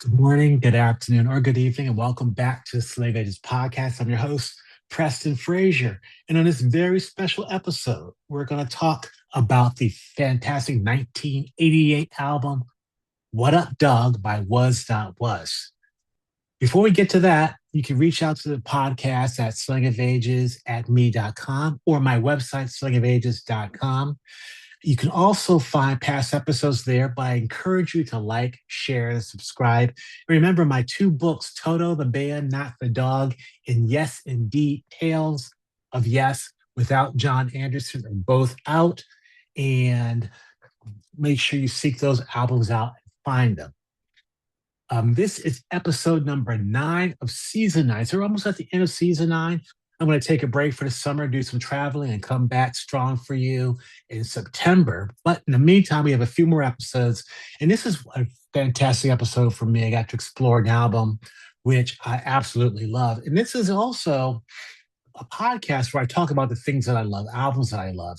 Good morning, good afternoon, or good evening, and welcome back to the Slang of Ages Podcast. I'm your host, Preston Frazier. And on this very special episode, we're going to talk about the fantastic 1988 album, What Up, Dog by Was Not Was. Before we get to that, you can reach out to the podcast at slangofages@me.com or my website, slangofages.com. You can also find past episodes there, but I encourage you to like, share, and subscribe. And remember my two books, Toto the Band, Not the Dog, and Yes, Indeed, Tales of Yes without John Anderson are both out. And make sure you seek those albums out and find them. This is episode number 9 of season 9. So we're almost at the end of season 9. I'm going to take a break for the summer, do some traveling, and come back strong for you in September. But in the meantime, we have a few more episodes. And this is a fantastic episode for me. I got to explore an album which I absolutely love. And this is also a podcast where I talk about the things that I love, albums that I love.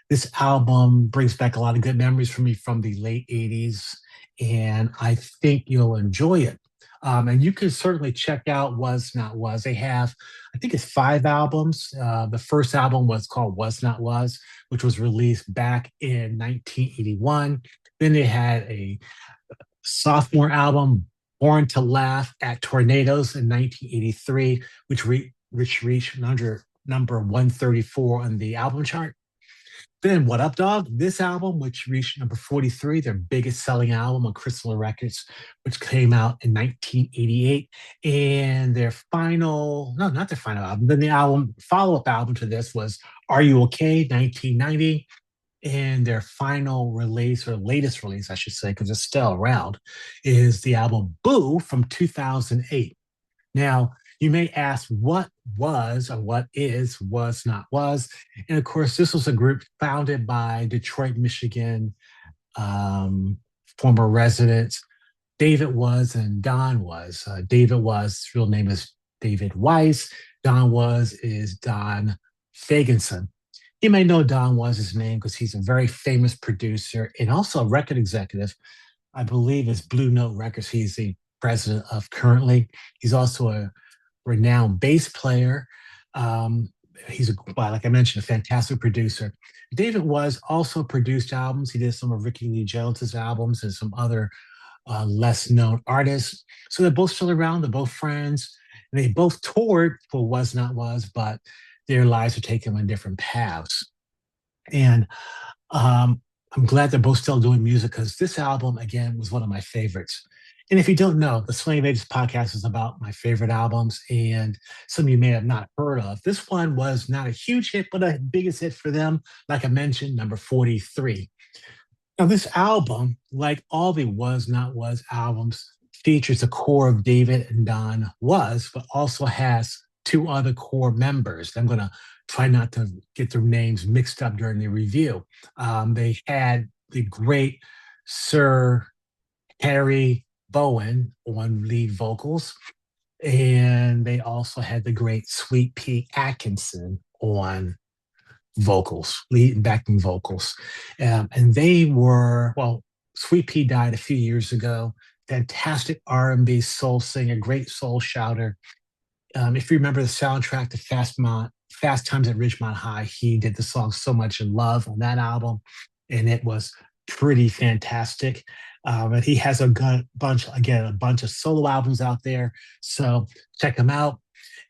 This album brings back a lot of good memories for me from the late 80s, and I think you'll enjoy it. And you can certainly check out Was Not Was. They have, I think it's 5 albums. The first album was called Was Not Was, which was released back in 1981. Then they had a sophomore album, Born to Laugh at Tornadoes in 1983, which reached number 134 on the album chart. Then What Up Dog, this album, which reached number 43, their biggest selling album on Crystal Records, which came out in 1988. And their final, no, not their final album, then the album, follow-up album to this was Are You Okay, 1990. And their final release, or latest release, I should say, because it's still around, is the album Boo from 2008. Now, you may ask what was or what is Was Not Was. And of course, this was a group founded by Detroit, Michigan former residents David Was and Don Was. David Was, his real name is David Weiss. Don Was is Don Fagenson. You may know Don Was his name because he's a very famous producer and also a record executive. I believe it's Blue Note Records. He's the president of currently. He's also a renowned bass player. He's, like I mentioned, a fantastic producer. David Was also produced albums. He did some of Ricky Lee Jones's albums and some other less known artists. So they're both still around. They're both friends. And they both toured for Was Not Was, but their lives are taken on different paths. And I'm glad they're both still doing music because this album, again, was one of my favorites. And if you don't know, the Slang of Ages podcast is about my favorite albums, and some of you may have not heard of. This one was not a huge hit, but a biggest hit for them. Like I mentioned, number 43. Now, this album, like all the Was Not Was albums, features a core of David and Don Was, but also has 2 other core members. I'm going to try not to get their names mixed up during the review. They had the great Sir Harry Bowen on lead vocals, and they also had the great Sweet Pea Atkinson on vocals, lead and backing vocals. And they were, well, Sweet Pea died a few years ago. Fantastic R&B soul singer, great soul shouter. If you remember the soundtrack to Fast Times at Ridgemont High, he did the song So Much in Love on that album, and it was pretty fantastic. And he has a bunch of solo albums out there, so check him out.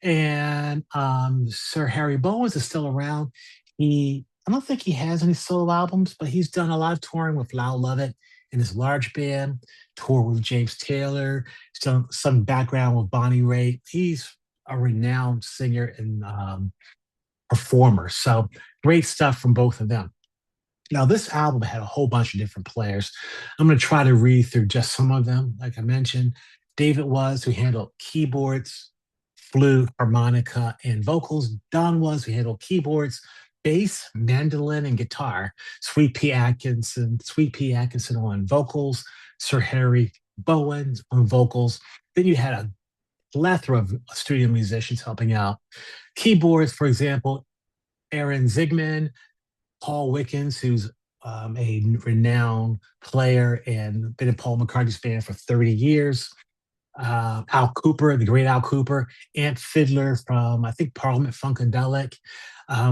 And Sir Harry Bowens is still around. I don't think he has any solo albums, but he's done a lot of touring with Lyle Lovett and his large band, toured with James Taylor, some background with Bonnie Raitt. He's a renowned singer and performer. So great stuff from both of them. Now, this album had a whole bunch of different players. I'm going to try to read through just some of them. Like I mentioned, David Was, who handled keyboards, flute, harmonica, and vocals. Don Was, who handled keyboards, bass, mandolin, and guitar. Sweet Pea Atkinson on vocals. Sir Harry Bowen on vocals. Then you had a plethora of studio musicians helping out. Keyboards, for example, Aaron Zigman, Paul Wickens, who's a renowned player and been in Paul McCartney's band for 30 years. Al Cooper, the great Al Cooper, Ant Fiddler from, I think, Parliament Funkadelic.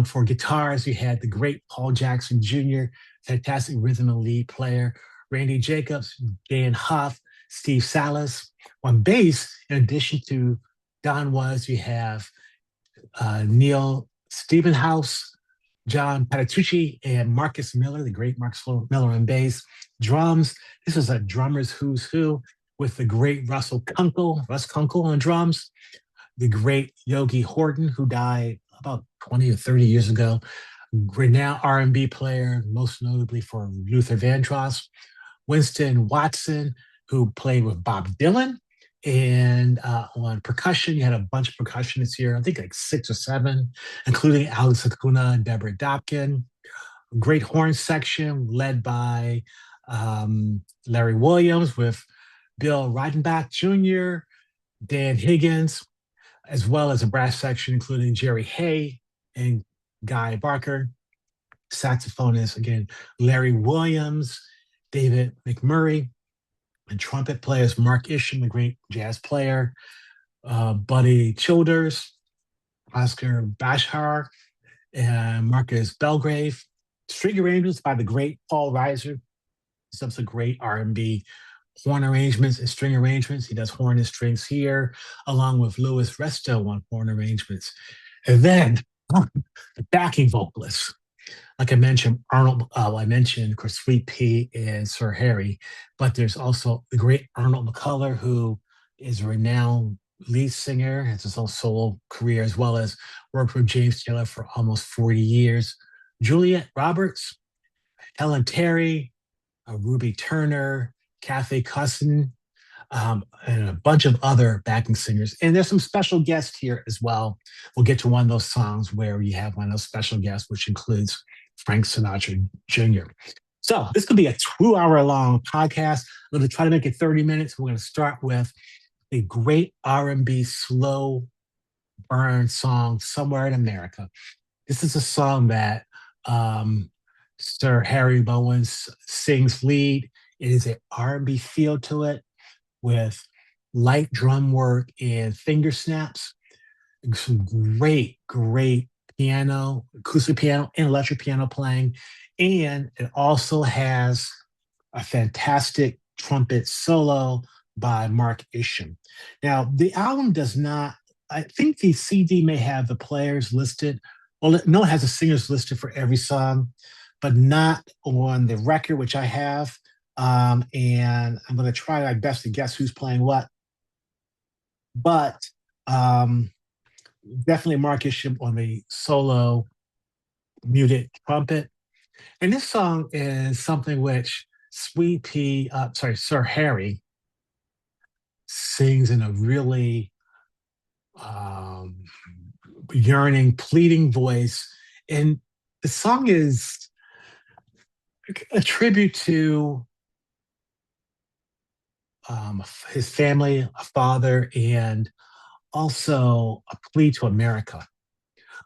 For guitars, you had the great Paul Jackson Jr., fantastic rhythm and lead player, Randy Jacobs, Dan Huff, Steve Salas. On bass, in addition to Don Was, you have Neil Stephenhouse, John Patitucci, and Marcus Miller, the great Marcus Miller on bass. Drums, this is a drummer's who's who with the great Russ Kunkel on drums, the great Yogi Horton, who died about 20 or 30 years ago, renowned R&B player, most notably for Luther Vandross, Winston Watson, who played with Bob Dylan. And on percussion, you had a bunch of percussionists here, I think like 6 or 7, including Alex Acuna and Deborah Dopkin. Great horn section led by Larry Williams with Bill Reidenbach Jr., Dan Higgins, as well as a brass section including Jerry Hay and Guy Barker. Saxophonist, again, Larry Williams, David McMurray, and trumpet players Mark Isham, the great jazz player, Buddy Childers, Oscar Bashar, and Marcus Belgrave. String arrangements by the great Paul Reiser. Some great R&B horn arrangements and string arrangements. He does horn and strings here, along with Louis Resto on horn arrangements. And then the backing vocalists. Like I mentioned, Arnold, I mentioned, of course, Sweet Pea and Sir Harry, but there's also the great Arnold McCullough, who is a renowned lead singer, has his own solo career, as well as worked with James Taylor for almost 40 years. Juliet Roberts, Helen Terry, Ruby Turner, Kathy Cusson, and a bunch of other backing singers. And there's some special guests here as well. We'll get to one of those songs where you have one of those special guests, which includes Frank Sinatra Jr. So this could be a 2-hour-long podcast. I'm going to try to make it 30 minutes. We're going to start with a great R&B slow burn song, Somewhere in America. This is a song that Sir Harry Bowens sings lead. It is an R&B feel to it with light drum work and finger snaps. Some great piano, acoustic piano, and electric piano playing. And it also has a fantastic trumpet solo by Mark Isham. Now, the album does not, I think the CD may have the players listed. Well, no, it has the singers listed for every song, but not on the record, which I have. And I'm going to try my best to guess who's playing what. But definitely Mark Isham on the solo muted trumpet. And this song is something which Sir Harry sings in a really yearning, pleading voice. And the song is a tribute to his family, a father, and also a plea to America.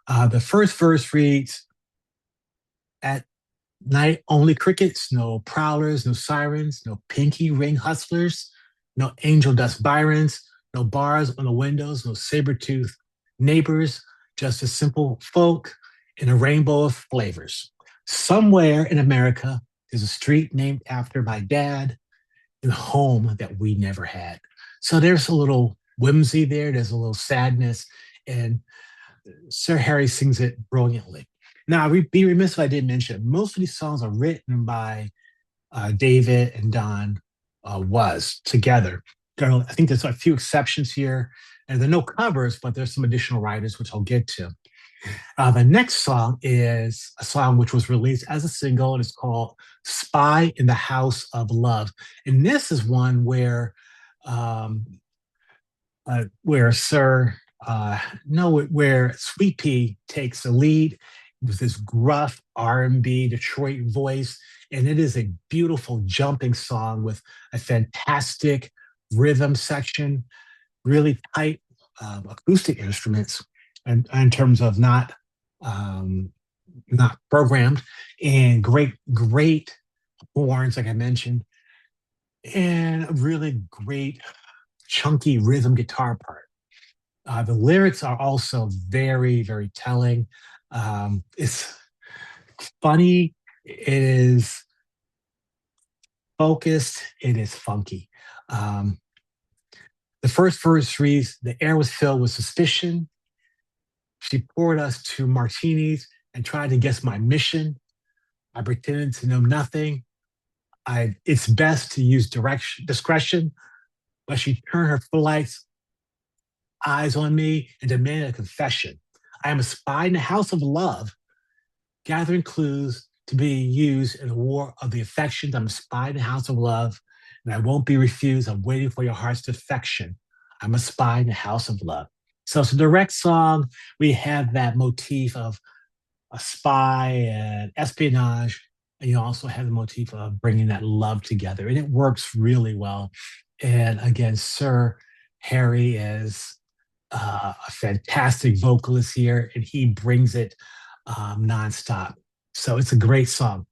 The first verse reads, "At night, only crickets, no prowlers, no sirens, no pinky ring hustlers, no angel dust Byrons, no bars on the windows, no saber-toothed neighbors, just a simple folk in a rainbow of flavors. Somewhere in America, there's a street named after my dad, and a home that we never had." So there's a little whimsy there. There's a little sadness, and Sir Harry sings it brilliantly. Now, I'd be remiss if I didn't mention, most of these songs are written by David and Don Was together. I think there's a few exceptions here, and there are no covers, but there's some additional writers, which I'll get to. The next song is a song which was released as a single, and it's called "Spy in the House of Love." And this is one where where Sweet Pea takes the lead with this gruff R&B Detroit voice, and it is a beautiful jumping song with a fantastic rhythm section, really tight acoustic instruments, and in terms of not programmed, and great horns, like I mentioned, and a really great chunky rhythm guitar part. The lyrics are also very, very telling. It's funny. It is focused. It is funky. Um, the first verse reads, "The air was filled with suspicion. She poured us two martinis and tried to guess my mission. I pretended to know nothing. It's best to use discretion, but she turned her full lights eyes on me and demanded a confession. I am a spy in the house of love, gathering clues to be used in a war of the affections. I'm a spy in the house of love, and I won't be refused. I'm waiting for your heart's affection. I'm a spy in the house of love." So it's a direct song. We have that motif of a spy and espionage, and you also have the motif of bringing that love together, and it works really well. And again, Sir Harry is a fantastic vocalist here, and he brings it nonstop. So it's a great song.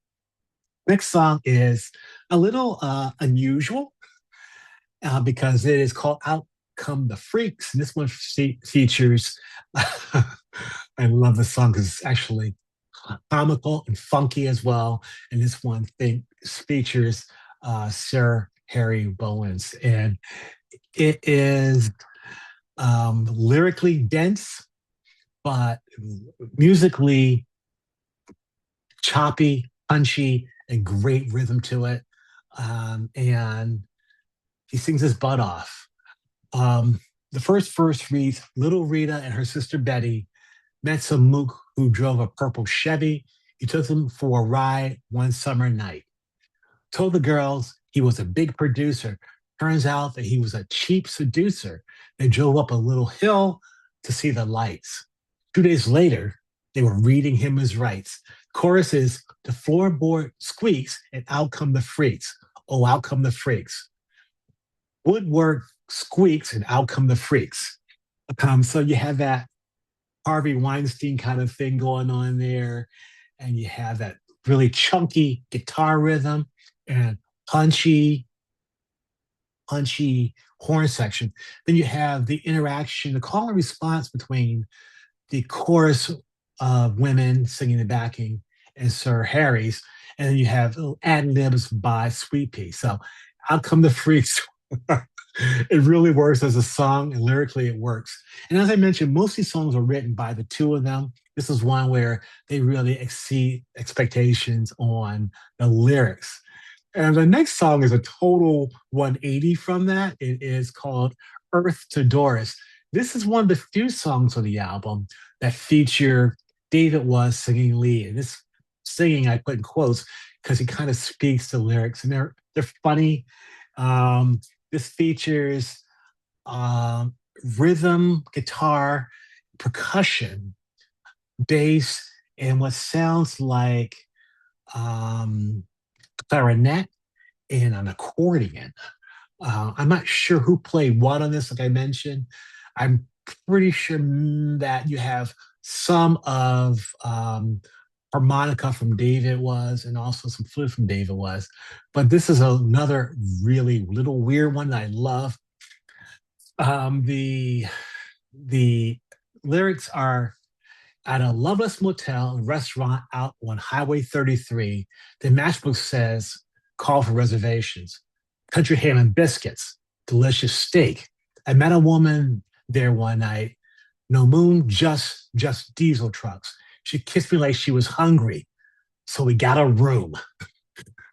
Next song is a little unusual because it is called "Out Come the Freaks." And this one features, I love the song because it's actually comical and funky as well. And this one thing features Sir Harry Bowens. And it is lyrically dense, but musically choppy, punchy, and great rhythm to it. And he sings his butt off. The first verse reads, "Little Rita and her sister Betty met some mook who drove a purple Chevy. He took them for a ride one summer night. Told the girls he was a big producer. Turns out that he was a cheap seducer. They drove up a little hill to see the lights. 2 days later, they were reading him his rights. Chorus is, the floorboard squeaks and out come the freaks. Oh, out come the freaks. Woodwork squeaks and out come the freaks." So you have that Harvey Weinstein kind of thing going on there, and you have that really chunky guitar rhythm and punchy, punchy horn section. Then you have the interaction, the call and response between the chorus of women singing the backing and Sir Harry's, and then you have little ad libs by Sweet Pea. So out come the freaks. It really works as a song, and lyrically it works. And as I mentioned, most of these songs are written by the two of them. This is one where they really exceed expectations on the lyrics. And the next song is a total 180 from that. It is called "Earth to Doris." This is one of the few songs on the album that feature David Was singing lead. And this singing I put in quotes because he kind of speaks the lyrics, and they're funny. This features um, rhythm, guitar, percussion, bass, and what sounds like um, clarinet and an accordion. I'm not sure who played what on this, like I mentioned. I'm pretty sure that you have some of harmonica from David Was and also some flute from David Was. But this is another really little weird one that I love. The lyrics are, "At a loveless motel and restaurant out on Highway 33, the matchbook says, call for reservations. Country ham and biscuits, delicious steak. I met a woman there one night. No moon, just diesel trucks. She kissed me like she was hungry. So we got a room."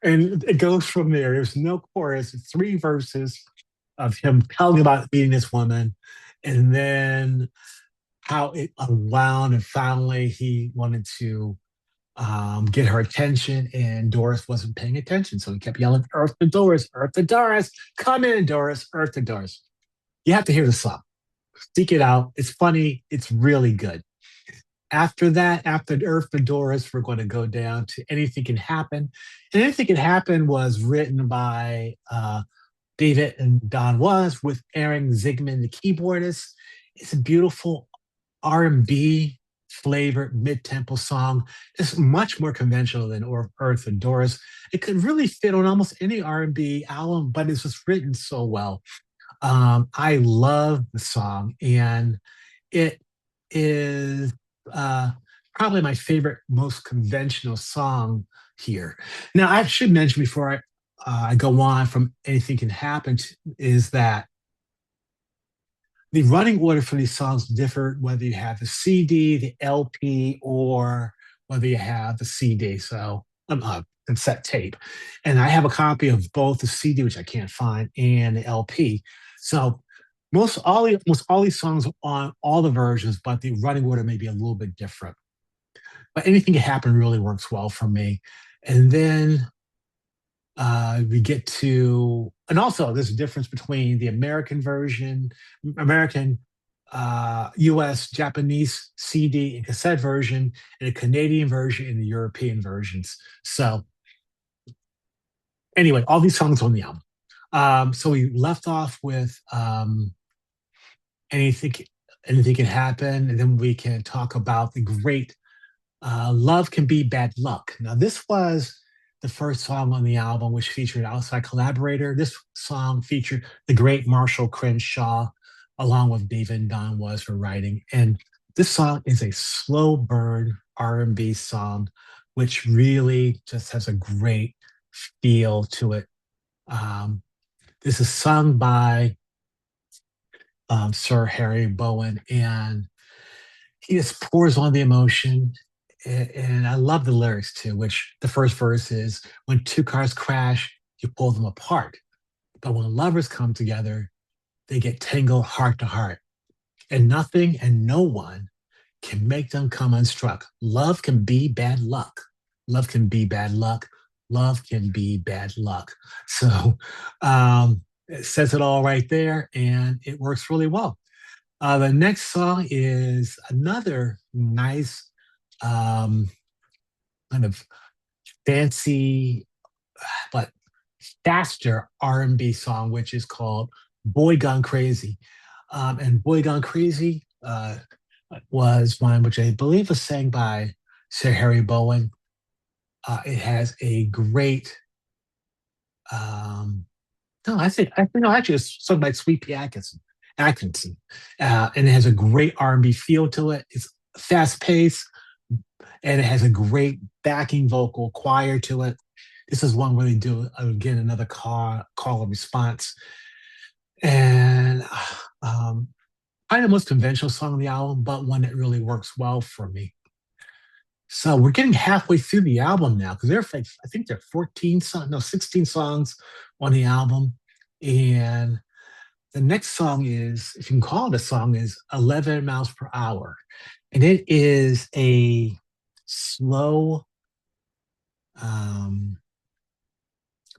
And it goes from there. There's no chorus, it's three verses of him telling about meeting this woman, and then how it unwound, and finally he wanted to get her attention, and Doris wasn't paying attention. So he kept yelling, "Earth to Doris, Earth to Doris, come in, Doris, Earth to Doris." You have to hear the song. Seek it out. It's funny. It's really good. After that, after Earth to Doris, we're going to go down to "Anything Can Happen." And "Anything Can Happen" was written by David and Don Was with Aaron Zigman, the keyboardist. It's a beautiful R&B flavored mid-tempo song. It's much more conventional than Earth and Doris. It could really fit on almost any R&B album, but it's just written so well. I love the song, and it is uh, probably my favorite, most conventional song here. Now, I should mention before I go on from anything can happen is that the running order for these songs differ whether you have the CD, the LP, or whether you have the CD. So cassette tape, and I have a copy of both the CD, which I can't find, and the LP. So most all these songs are on all the versions, but the running order may be a little bit different. But anything can happen really works well for me. And then we get to, and also there's a difference between the American version, American, US, Japanese CD and cassette version, and a Canadian version and the European versions. So, anyway, all these songs on the album. So we left off with anything, anything can happen, and then we can talk about the great Love Can Be Bad Luck. Now, this was the first song on the album, which featured an outside collaborator. This song featured the great Marshall Crenshaw, along with David and Don Was for writing. And this song is a slow burn R&B song, which really just has a great feel to it. Um, this is sung by Sir Harry Bowen, and he just pours on the emotion. And I love the lyrics too, which the first verse is when two cars crash, you pull them apart. But when lovers come together, they get tangled heart to heart. And nothing and no one can make them come unstruck. Love can be bad luck. Love can be bad luck. Love can be bad luck. So it says it all right there, and it works really well. The next song is another nice um, kind of fancy but faster R&B song, which is called "Boy Gone Crazy." And "Boy Gone Crazy" was one which I believe was sang by Sir Harry Bowen. It has a great no, I think no, actually it's sung by Sweet Pea Atkinson, and it has a great R&B feel to it. It's fast paced, and it has a great backing vocal choir to it. This is one where they do again another call and response, and probably the most conventional song on the album, but one that really works well for me. So we're getting halfway through the album now because I think there are 14 songs, no, 16 songs on the album, and the next song is, if you can call it a song, is 11 Miles Per Hour. And it is a slow, um,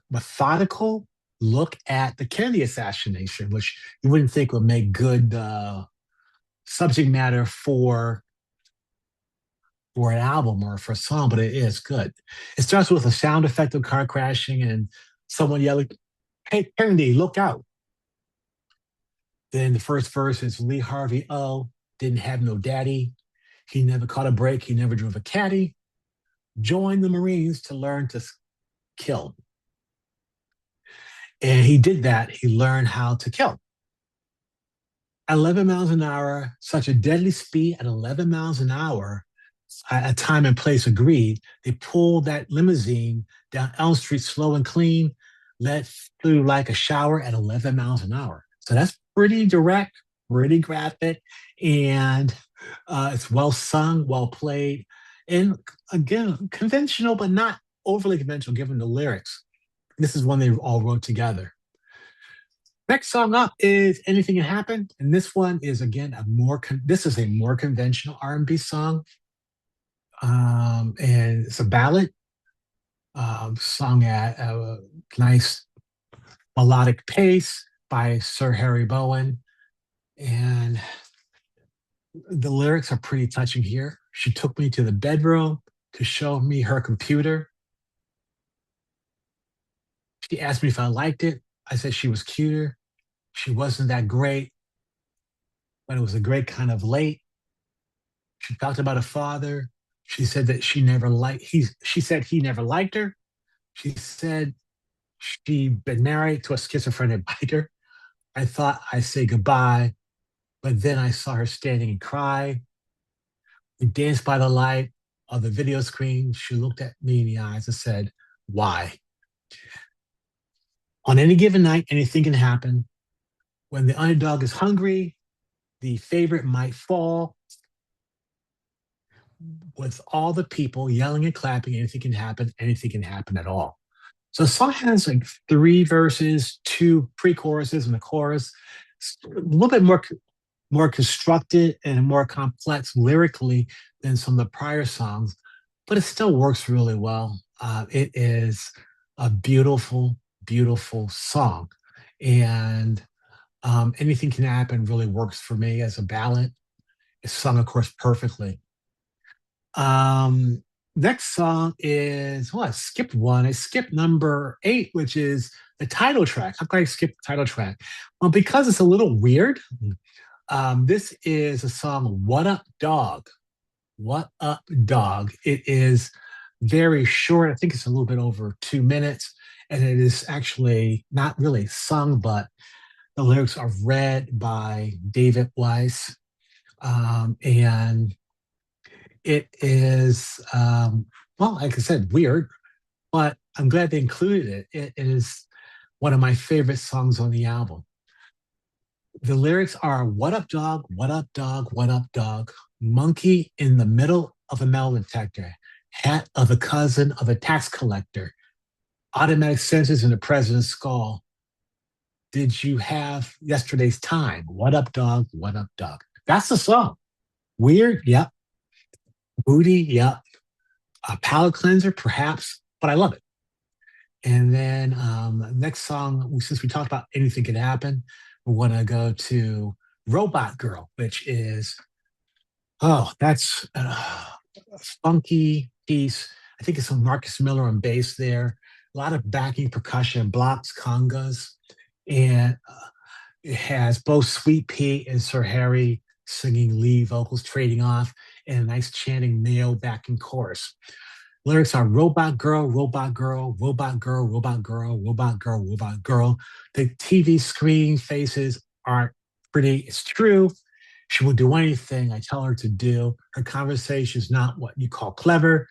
methodical look at the Kennedy assassination, which you wouldn't think would make good subject matter for an album or for a song, but it is good. It starts with a sound effect of car crashing and someone yelling, "Hey, Kennedy, look out." Then the first verse is Lee Harvey O. Didn't have no daddy. He never caught a break. He never drove a caddy. Joined the Marines to learn to kill. And he did that. He learned how to kill. 11 miles an hour, such a deadly speed at 11 miles an hour, at time and place agreed. They pulled that limousine down Elm Street slow and clean, let through like a shower at 11 miles an hour. So that's pretty direct, pretty graphic, and it's well sung, well played, and again, conventional, but not overly conventional given the lyrics. This is one they all wrote together. Next song up is "Anything Can Happen," and this one is again this is a more conventional R&B song, and it's a ballad sung at a nice melodic pace by Sir Harry Bowen, and the lyrics are pretty touching here. She took me to the bedroom to show me her computer. She asked me if I liked it. I said she was cuter. She wasn't that great, but it was a great kind of late. She talked about her father. She said that she said he never liked her. She said she'd been married to a schizophrenic biker. I thought I'd say goodbye, but then I saw her standing and cry. We danced by the light of the video screen. She looked at me in the eyes and said, "Why?" On any given night, anything can happen. When the underdog is hungry, the favorite might fall. With all the people yelling and clapping, anything can happen at all. So the song has like three verses, two pre-choruses, and a chorus. It's a little bit more constructed and more complex lyrically than some of the prior songs, but it still works really well. It is a beautiful, beautiful song, and anything can happen really works for me as a ballad. It's sung, of course, perfectly. Um, Next song is I skipped one. I skipped number 8, which is the title track. How could I skip the title track? Well, because it's a little weird. This is a song, What Up Dog? What Up Dog? It is very short. I think it's a little bit over 2 minutes. And it is actually not really sung, but the lyrics are read by David Weiss. And it is, like I said, weird, but I'm glad they included it. It is one of my favorite songs on the album. The lyrics are, "What up, dog? What up, dog? What up, dog? Monkey in the middle of a metal detector, hat of a cousin of a tax collector, automatic sensors in the president's skull. Did you have yesterday's time? What up, dog? What up, dog?" That's the song. Weird, yep. Booty, yep. A palate cleanser, perhaps, but I love it. And then next song, since we talked about anything can happen, we want to go to Robot Girl, which is, that's a funky piece. I think it's some Marcus Miller on bass there. A lot of backing percussion, blocks, congas, and it has both Sweet Pea and Sir Harry singing lead vocals, trading off, and a nice chanting male backing chorus. Lyrics are, "Robot girl, robot girl, robot girl, robot girl, robot girl, robot girl. The TV screen faces aren't pretty. It's true. She will do anything I tell her to do. Her conversation is not what you call clever,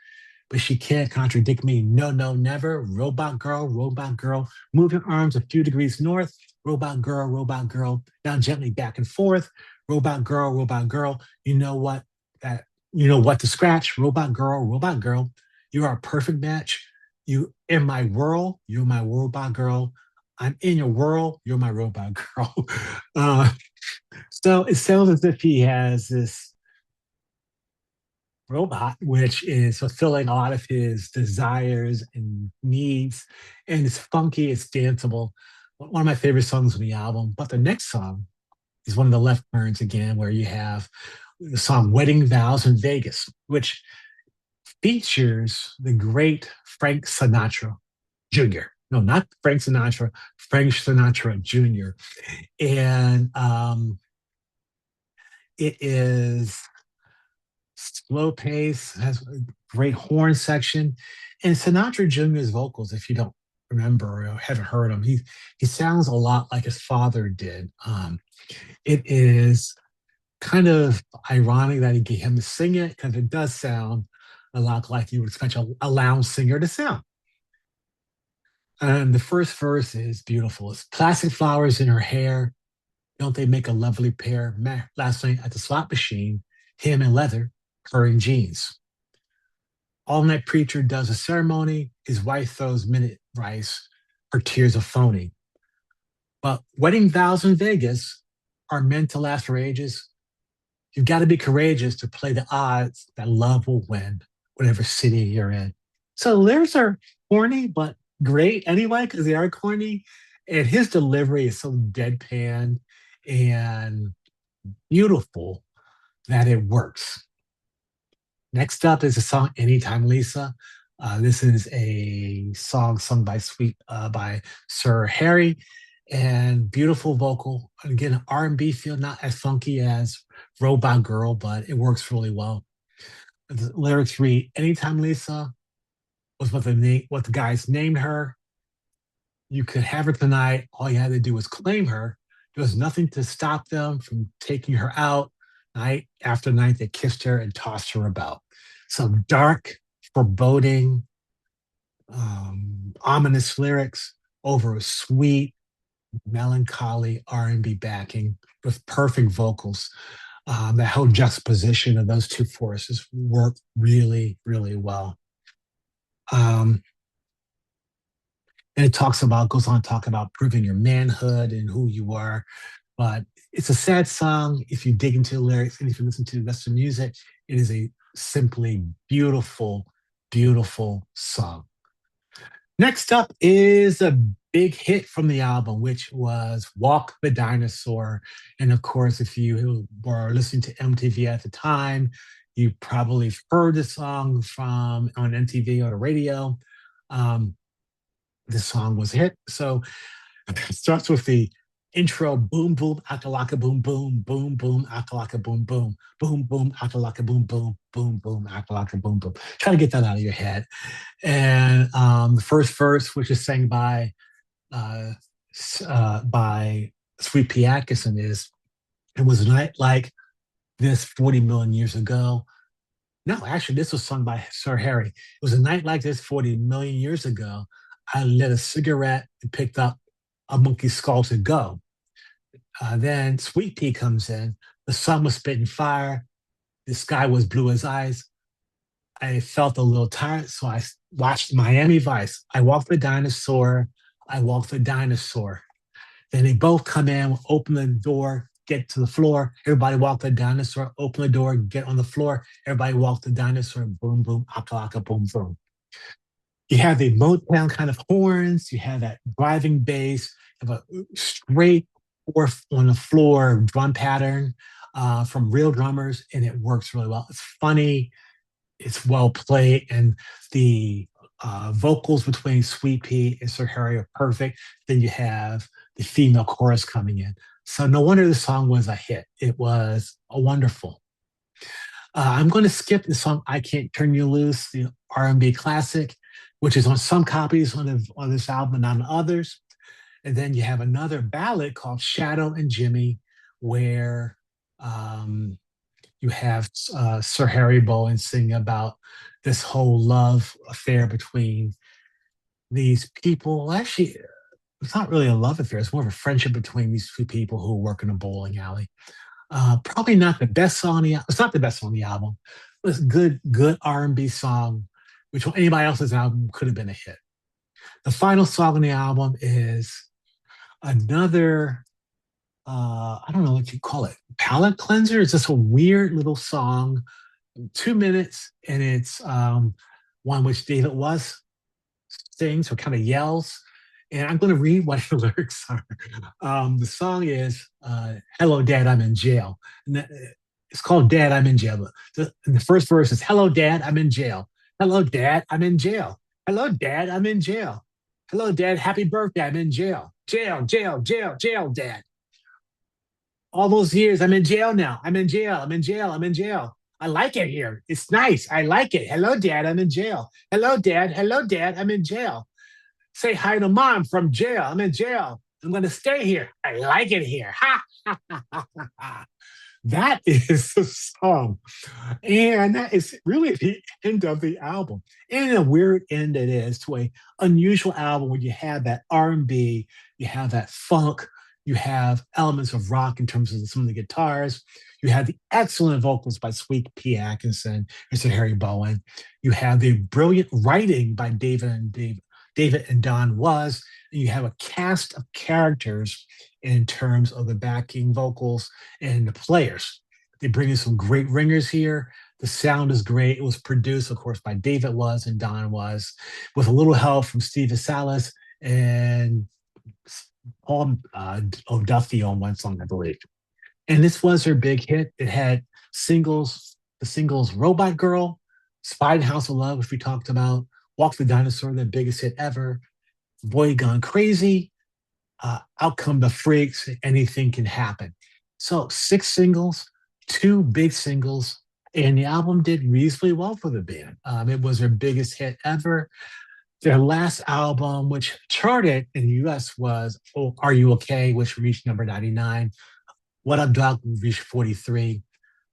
but she can't contradict me. No, no, never. Robot girl, robot girl. Move your arms a few degrees north. Robot girl, robot girl. Down gently back and forth. Robot girl, robot girl. You know what? You know what to scratch. Robot girl, robot girl. You are a perfect match. You in my world. You're my robot girl. I'm in your world. You're my robot girl." Uh, so it sounds as if he has this robot, which is fulfilling a lot of his desires and needs. And it's funky, it's danceable. One of my favorite songs on the album. But the next song is one of the left turns again, where you have the song Wedding Vows in Vegas, which features the great Frank Sinatra Jr. No, not Frank Sinatra, Frank Sinatra Jr. And it is slow pace, has a great horn section. And Sinatra Jr.'s vocals, if you don't remember or haven't heard him, he sounds a lot like his father did. It is kind of ironic that he gave him to sing it, because it does sound a lot like you would expect a lounge singer to sound. And the first verse is beautiful. It's, "Plastic flowers in her hair. Don't they make a lovely pair? Last night at the slot machine, him in leather, her in jeans. All night preacher does a ceremony. His wife throws minute rice. Her tears are phony. But wedding vows in Vegas are meant to last for ages. You've got to be courageous to play the odds that love will win, whatever city you're in." So the lyrics are corny, but great anyway, because they are corny. And his delivery is so deadpan and beautiful that it works. Next up is the song "Anytime Lisa." This is a song sung by Sir Harry, and beautiful vocal. Again, R&B feel, not as funky as Robot Girl, but it works really well. The lyrics read, "Anytime Lisa was what the guys named her. You could have her tonight. All you had to do was claim her. There was nothing to stop them from taking her out night after night. They kissed her and tossed her about. Some dark, foreboding, ominous lyrics over a sweet, melancholy R&B backing with perfect vocals. The whole juxtaposition of those two forces worked really, really well. Um, and it goes on to talk about proving your manhood and who you are. But it's a sad song if you dig into the lyrics and if you listen to the rest of the music. It is a simply beautiful, beautiful song. Next up is a big hit from the album, which was Walk the Dinosaur. And of course, if you were listening to MTV at the time, you probably heard the song from on MTV or the radio. Um, this song was a hit. So it starts with the intro boom, boom, akalaka, boom, boom, boom, boom, akalaka, boom, boom, boom, boom, akalaka, boom, boom, boom, boom, akalaka, boom, boom. Try to get that out of your head. And the first verse, which is sang uh, by Sweet Pea Atkinson, is it was a night like this 40 million years ago. No, actually, this was sung by Sir Harry. It was a night like this 40 million years ago. I lit a cigarette and picked up a monkey's skull to go. Then Sweet Pea comes in. The sun was spitting fire. The sky was blue as ice. I felt a little tired, so I watched Miami Vice. I walked the dinosaur. I walked the dinosaur. Then they both come in, open the door, get to the floor. Everybody walk the dinosaur, open the door, get on the floor. Everybody walk the dinosaur, boom, boom, aka, aka, boom, boom. You have the Motown kind of horns. You have that driving bass. You have a straight fourth on the floor drum pattern from real drummers, and it works really well. It's funny. It's well played, and the vocals between Sweet Pea and Sir Harry are perfect. Then you have the female chorus coming in. So no wonder the song was a hit. It was a wonderful. I'm going to skip the song "I Can't Turn You Loose," the R&B classic, which is on some copies on this album, not on others. And then you have another ballad called "Shadow and Jimmy," where you have Sir Harry Bowens singing about this whole love affair between these people. Well, actually, it's not really a love affair. It's more of a friendship between these two people who work in a bowling alley. Probably not the best song on the album. It's not the best song on the album. But it's a good R&B song, which on anybody else's album could have been a hit. The final song on the album is another I don't know what you call it, palate cleanser. It's just a weird little song, 2 minutes, and it's one which David Was sings or kind of yells. And I'm going to read what the lyrics are. The song is "Hello, Dad, I'm in jail." And it's called "Dad, I'm in jail." The first verse is "Hello, Dad, I'm in jail. Hello, Dad, I'm in jail. Hello, Dad, I'm in jail. Hello, Dad, happy birthday, I'm in jail. Jail, jail, jail, jail, Dad. All those years, I'm in jail now. I'm in jail. I'm in jail. I'm in jail. I like it here. It's nice. I like it. Hello, Dad. I'm in jail. Hello, Dad. Hello, Dad. I'm in jail. Say hi to Mom from jail. I'm in jail. I'm going to stay here. I like it here. Ha, ha, ha, ha, ha. That is the song. And that is really the end of the album. And a weird end it is to a unusual album where you have that R&B, you have that funk, you have elements of rock in terms of some of the guitars. You have the excellent vocals by Sweet Pea Atkinson and Sir Harry Bowen. You have the brilliant writing by David and Don Was. And you have a cast of characters in terms of the backing vocals and the players. They bring in some great ringers here. The sound is great. It was produced, of course, by David Was and Don Was, with a little help from Steve Salas and Paul O'Duffy on one song, I believe. And this was her big hit. It had the singles Robot Girl, Spy in House of Love, which we talked about, Walk the Dinosaur, the biggest hit ever, Boy Gone Crazy, Out Come the Freaks, Anything Can Happen. So 6 singles, 2 big singles, and the album did reasonably well for the band. It was their biggest hit ever. Their last album, which charted in the US, was Are You Okay, which reached number 99. What Up Dog reached 43.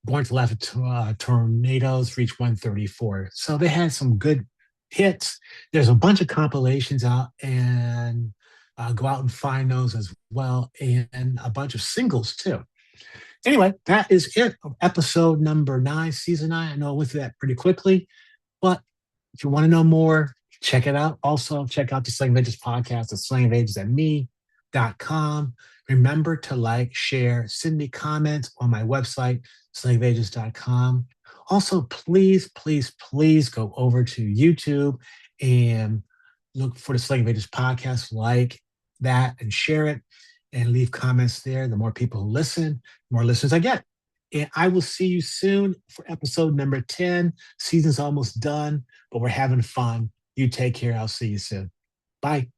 Born to Laugh at Tornadoes reached 134. So they had some good hits. There's a bunch of compilations out, and go out and find those as well, and a bunch of singles too. Anyway, that is it. Episode number 9, season 9. I know I went through that pretty quickly, but if you want to know more, check it out. Also, check out the Slang of Ages podcast at slangofages@me.com. Remember to like, share, send me comments on my website, slangofages.com. Also, please, please, please go over to YouTube and look for the Slang of Ages podcast, like that and share it and leave comments there. The more people who listen, the more listeners I get. And I will see you soon for episode number 10. Season's almost done, but we're having fun. You take care. I'll see you soon. Bye.